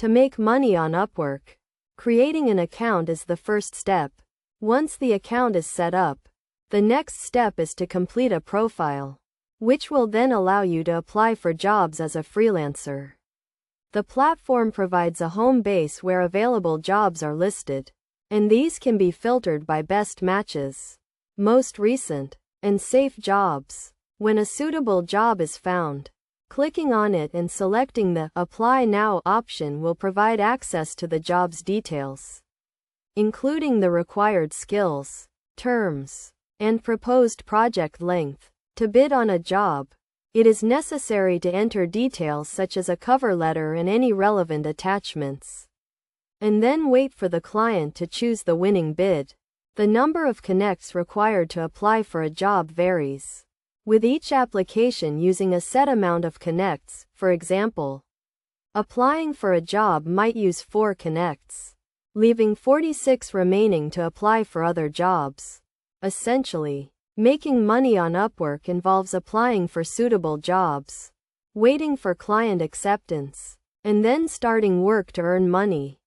To make money on Upwork, creating an account is the first step. Once the account is set up, the next step is to complete a profile, which will then allow you to apply for jobs as a freelancer. The platform provides a home base where available jobs are listed, and these can be filtered by best matches, most recent, and safe jobs. When a suitable job is found, clicking on it and selecting the Apply Now option will provide access to the job's details, including the required skills, terms, and proposed project length. To bid on a job, it is necessary to enter details such as a cover letter and any relevant attachments, and then wait for the client to choose the winning bid. The number of connects required to apply for a job varies, with each application using a set amount of connects. For example, applying for a job might use 4 connects, leaving 46 remaining to apply for other jobs. Essentially, making money on Upwork involves applying for suitable jobs, waiting for client acceptance, and then starting work to earn money.